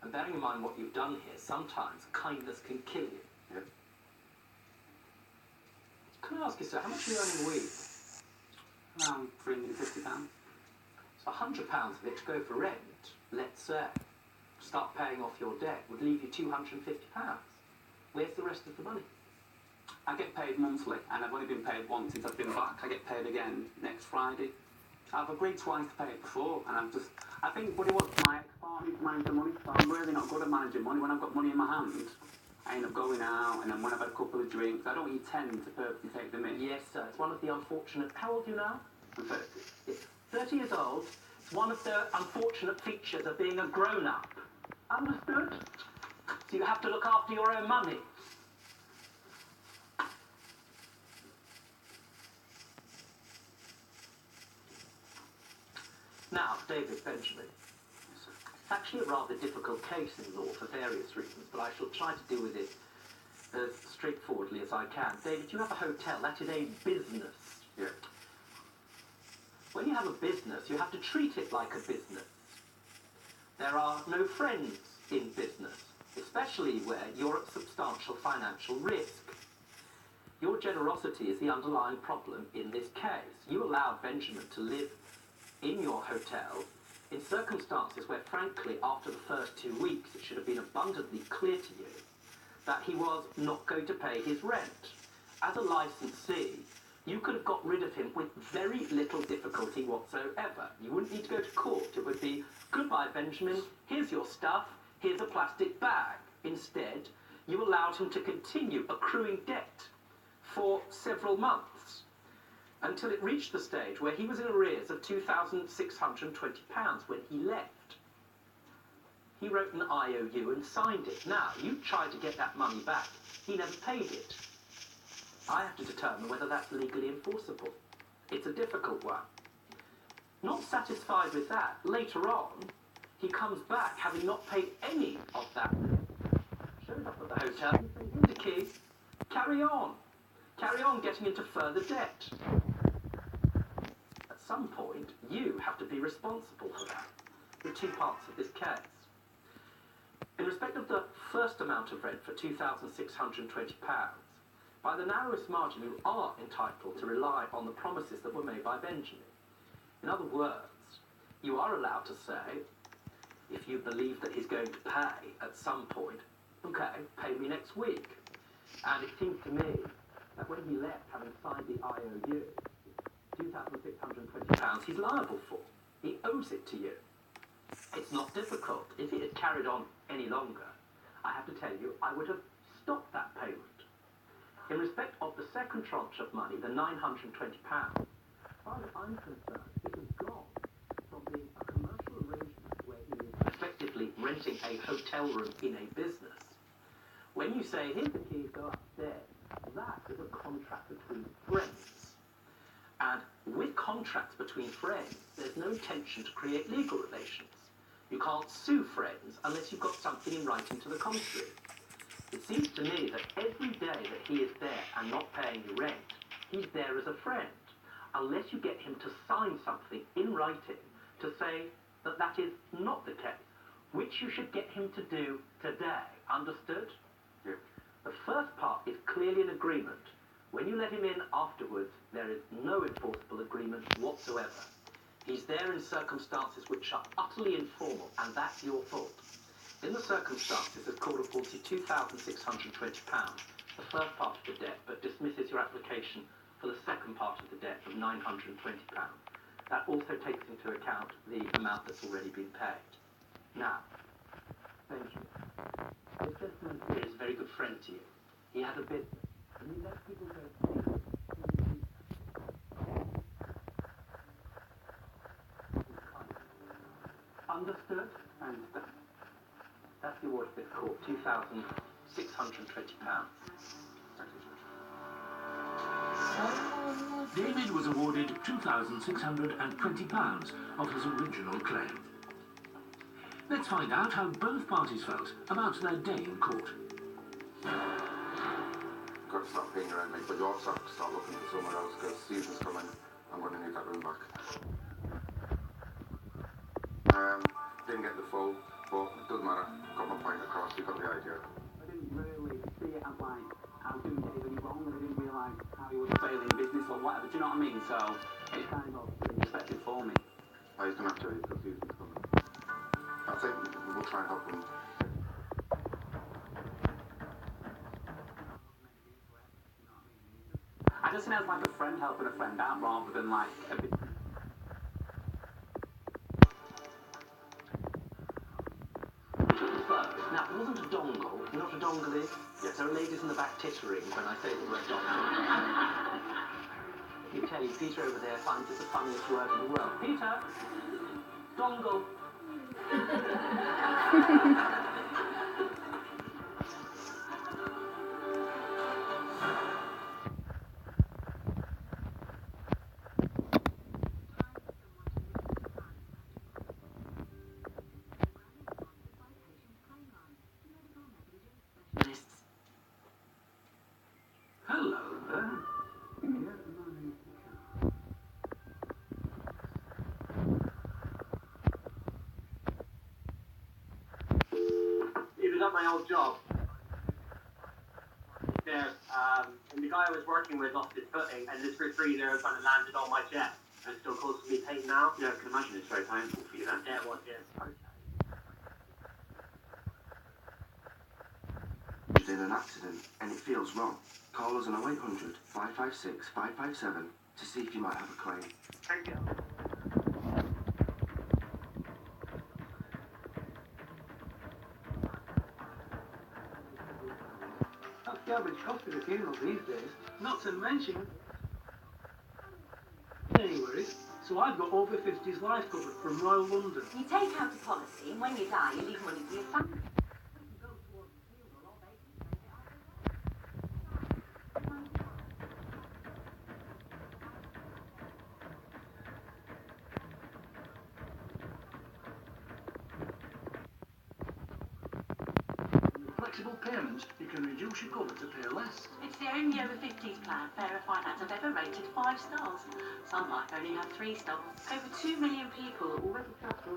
And bearing in mind what you've done here, sometimes kindness can kill you. Yeah. Can I ask you, sir, how much are you earning a week? Around £350. So £100 of it to go for rent, let's say, start paying off your debt, would leave you £250. Where's the rest of the money? I get paid monthly, and I've only been paid once since I've been back. I get paid again next Friday. I've agreed twice to pay it before, and I think what it was, my ex-partner to manage the money, so I'm really not good at managing money. When I've got money in my hand, I end up going out, and then when I've had a couple of drinks, I don't intend to purposely take them in. Yes, sir, it's one of the unfortunate... How old are you now? I'm 30. It's 30 years old. It's one of the unfortunate features of being a grown-up. Understood? So you have to look after your own money. Now, David Benjamin, it's actually a rather difficult case in law for various reasons, but I shall try to deal with it as straightforwardly as I can. David, you have a hotel. That is a business. Yeah. When you have a business, you have to treat it like a business. There are no friends in business, especially where you're at substantial financial risk. Your generosity is the underlying problem in this case. You allowed Benjamin to live in your hotel in circumstances where, frankly, after the first 2 weeks, it should have been abundantly clear to you that he was not going to pay his rent. As a licensee, you could have got rid of him with very little difficulty whatsoever. You wouldn't need to go to court. It would be, goodbye, Benjamin, here's your stuff, here's a plastic bag. Instead, you allowed him to continue accruing debt for several months until it reached the stage where he was in arrears of £2,620 when he left. He wrote an IOU and signed it. Now, you tried to get that money back. He never paid it. I have to determine whether that's legally enforceable. It's a difficult one. Not satisfied with that, later on, he comes back having not paid any of that. Shows up at the hotel and says, here's the key. Carry on. Carry on getting into further debt. At some point, you have to be responsible for that. There are two parts of this case. In respect of the first amount of rent for £2,620, by the narrowest margin, you are entitled to rely on the promises that were made by Benjamin. In other words, you are allowed to say, if you believe that he's going to pay at some point, okay, pay me next week. And it seems to me that when he left, having signed the IOU, £2,620 he's liable for. He owes it to you. It's not difficult. If it had carried on any longer, I have to tell you, I would have stopped that payment. In respect of the second tranche of money, the £920, as far as I'm concerned, it has gone from being a commercial arrangement where he is effectively renting a hotel room in a business. When you say, here's the keys, go upstairs, that is a contract between friends. And with contracts between friends, there's no intention to create legal relations. You can't sue friends unless you've got something in writing to the contrary. It seems to me that every day that he is there and not paying you rent, he's there as a friend, unless you get him to sign something in writing to say that that is not the case, which you should get him to do today. Understood? Yeah. The first part is clearly an agreement. When you let him in afterwards, there is no enforceable agreement whatsoever. He's there in circumstances which are utterly informal, and that's your fault. In the circumstances, the court affords you £2,620, the first part of the debt, but dismisses your application for the second part of the debt of £920. That also takes into account the amount that's already been paid. Now, Benjamin, this gentleman here is a very good friend to you. He has a business, and he lets people go to see him. Understood? Understand. That's the award of this court, £2,620. David was awarded £2,620 of his original claim. Let's find out how both parties felt about their day in court. Got to stop paying your rent, mate, but you also have to start looking for somewhere else because season's coming. I'm going to need that room back. Didn't get the full, but it doesn't matter. so it's kind of been expected for me. I was going to have to eat because he's coming. I think we'll try and help him. I just think it's like a friend helping a friend out rather than like a big... Now, it wasn't a dongle. You know what a dongle is? Yes, there are ladies in the back tittering when I say the word dongle. Let me tell you, Peter over there finds it the funniest word in the world. Peter! Dongle! Hello there. It was at my old job. There, and the guy I was working with lost his footing, and this refrigerator kind of landed on my chest. And it's still close to me pain now. Yeah, I can imagine it's very painful for you then. Yeah, it was, yeah. In an accident and it feels wrong, call us on 0800 556 557 to see if you might have a claim. Thank you. That's the average cost of a funeral these days, not to mention any worries. So I've got over 50s life cover from Royal London. You take out a policy, and when you die, you leave money for your family. Flexible payments, you can reduce your cover to pay less. It's the only over 50s plan Fairer Finance have ever rated 5 stars. Some might only have 3 stars. Over 2 million people are already trusted.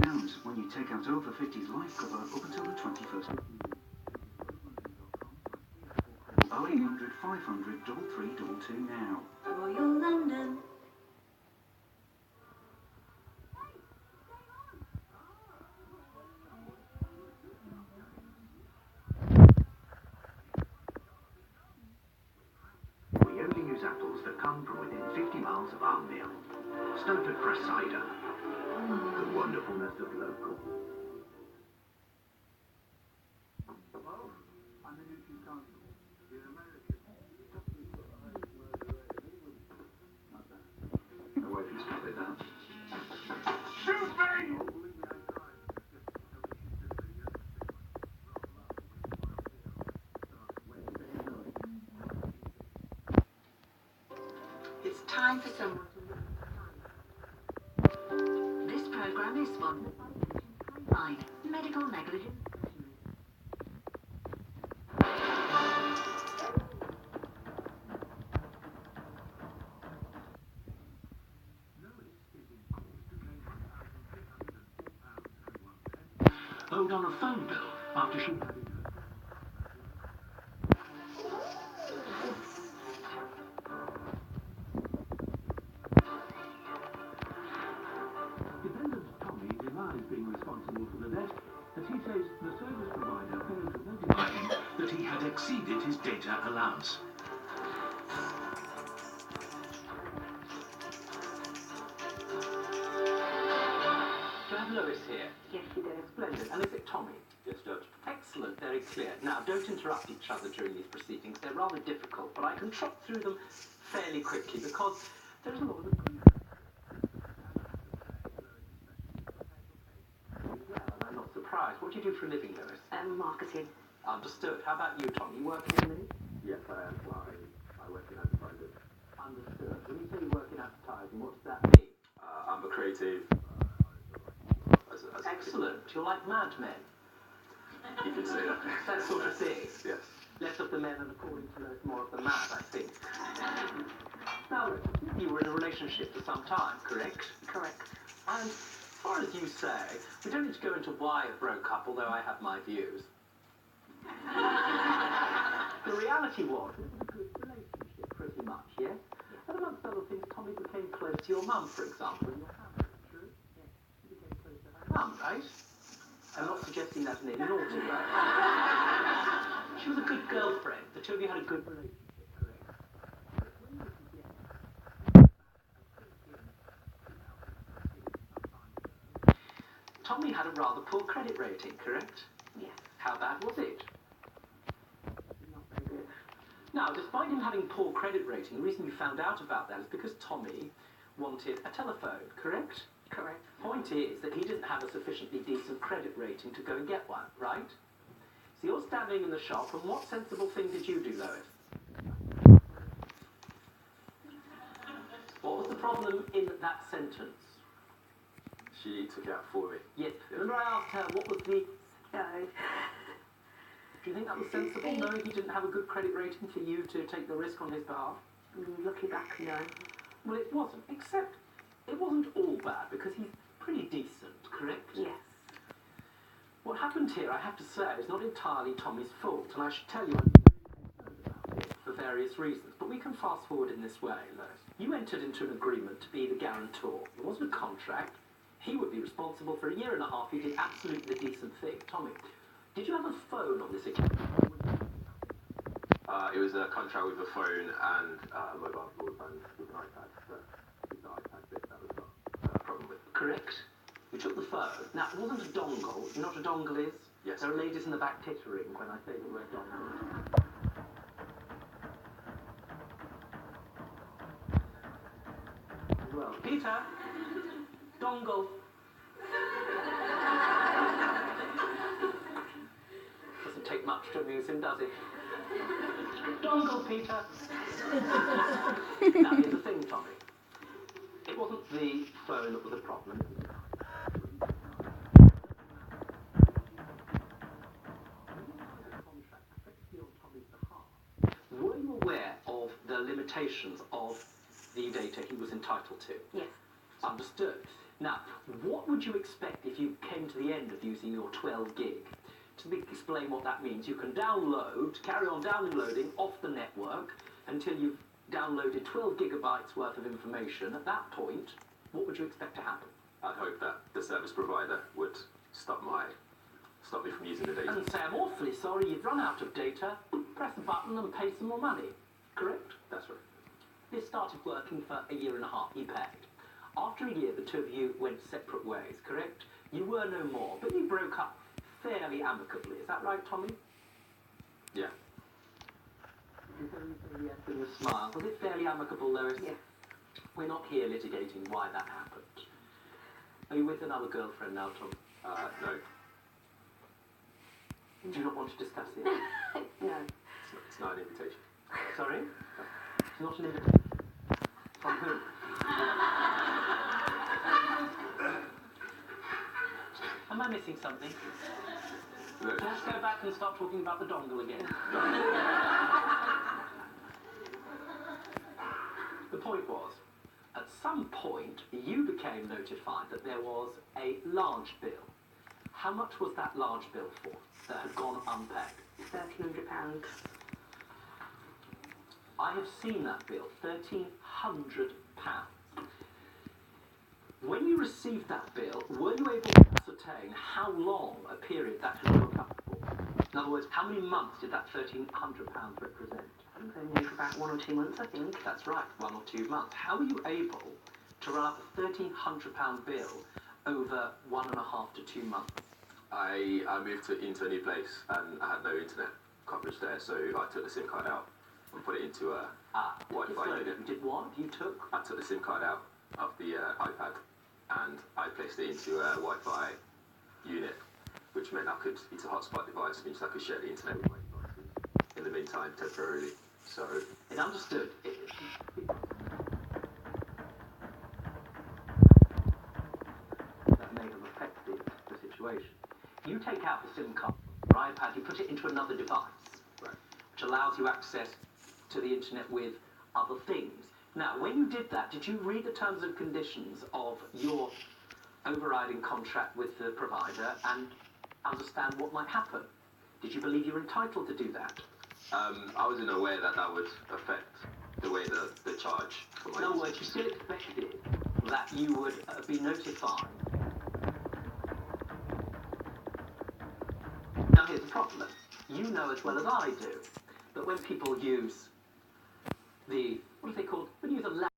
Pounds when you take out over 50s life cover up until the 21st. 0800 500 3322 now. Royal London. We only use apples that come from within 50 miles of our mill. Stowford Fresh Cider. The wonderfulness of local. My wife used to play that. It's time for someone to look. This program is sponsored by Medical Negligence. Owed on a phone bill after she... Defendant Tommy denies being responsible for the debt, as he says the service provider failed to notify him that he had exceeded his data allowance. Do you have Lois here? Yes, you do. Splendid. And is it Tommy? Yes, Judge. Excellent, very clear. Now, don't interrupt each other during these proceedings. They're rather difficult, but I can trot through them fairly quickly because there's a lot of them. Well, and I'm not surprised. What do you do for a living, Lois? Marketing. Understood. How about you, Tommy? You working in a minute? Yes, I am. Well, I work in advertising. Understood. When you say you work in advertising, what does that mean? I'm a creative. Excellent. You're like Mad Men. You can say that. That sort of thing. Yes. Less of the men and according to Lois, more of the mad, I think. Now, you were in a relationship for some time, correct? Correct. And as far as you say, we don't need to go into why it broke up, although I have my views. The reality was, it was a good relationship, pretty much, yeah? And amongst other things, Tommy became close to your mum, for example, and your family, true? Yes. You became close to her mum, right? I'm not suggesting that in any naughty way. She was a good girlfriend. The two of you had a good relationship, correct? But when you forget, Tommy had a rather poor credit rating, correct? Yes. How bad was it? Not very good. Now, despite him having poor credit rating, the reason you found out about that is because Tommy wanted a telephone, correct? Correct. Point is that he didn't have a sufficiently decent credit rating to go and get one, right? So you're standing in the shop, and what sensible thing did you do, Lois? What was the problem in that sentence? She took it out for me. Yes. Remember I asked her what was the... No. Do you think that was sensible, knowing he didn't have a good credit rating for you to take the risk on his behalf? Looking back, no. Well, it wasn't, except it wasn't all bad, because he's pretty decent, correct? Yes. What happened here, I have to say, is not entirely Tommy's fault, and I should tell you I'm very concerned about it for various reasons. But we can fast forward in this way, Lois. You entered into an agreement to be the guarantor. It wasn't a contract. He would be responsible for a year and a half. He did absolutely the decent thing. Tommy, did you have a phone on this account? It was a contract with a phone and mobile broadband with an iPad. So it's the iPad bit that was not a problem with. Correct. You took the phone. Now, it wasn't a dongle. You know what a dongle is? Yes. There are ladies in the back tittering when I say the word dongle. Well, Peter, dongle. Doesn't take much to amuse him, does it? Dongle, Peter. Now, here's the thing, Tommy. It wasn't the phone that was a problem. It was the contract effectively on Tommy's behalf. Were you aware of the limitations of the data he was entitled to? Yes. Understood. Now, what would you expect if you came to the end of using your 12 gig? To explain what that means, you can carry on downloading off the network until you've downloaded 12 gigabytes worth of information. At that point, what would you expect to happen? I'd hope that the service provider would stop me from using the data. And say, I'm awfully sorry, you've run out of data. Press a button and pay some more money. Correct? That's right. This started working for a year and a half. He paid. After a year, the two of you went separate ways, correct? You were no more, but you broke up fairly amicably. Is that right, Tommy? Yeah. You say yes with a smile. Was it fairly amicable, Lois? Yes. We're not here litigating why that happened. Are you with another girlfriend now, Tom? No. Do you not want to discuss it? No. It's not an invitation. Sorry? It's not an invitation. From whom? Am I missing something? No. Let's go back and start talking about the dongle again. The point was, at some point, you became notified that there was a large bill. How much was that large bill for that had gone unpaid? £1,300. I have seen that bill, £1,300. When you received that bill, were you able to ascertain how long a period that had built up for? In other words, how many months did that £1,300 represent? Only for about 1 or 2 months, I think. That's right, 1 or 2 months. How were you able to run up a £1,300 bill over 1.5 to 2 months? I moved into a new place and I had no internet coverage there, so I took the SIM card out and put it into a Wi-Fi unit. You did what? You took? I took the SIM card out of the iPad and I placed it into a Wi-Fi unit, which meant it's a hotspot device, which means I could share the internet with my devices in the meantime temporarily. So It understood. That may have affected the situation. You take out the SIM card from your iPad, you put it into another device, right. which allows you access to the internet with other things. Now, when you did that, did you read the terms and conditions of your overriding contract with the provider and understand what might happen? Did you believe you were entitled to do that? I wasn't aware that that would affect the way the charge for my In other words, you still expected that you would be notified. Now here's the problem. You know as well as I do that when people use the, what are they called? When you use a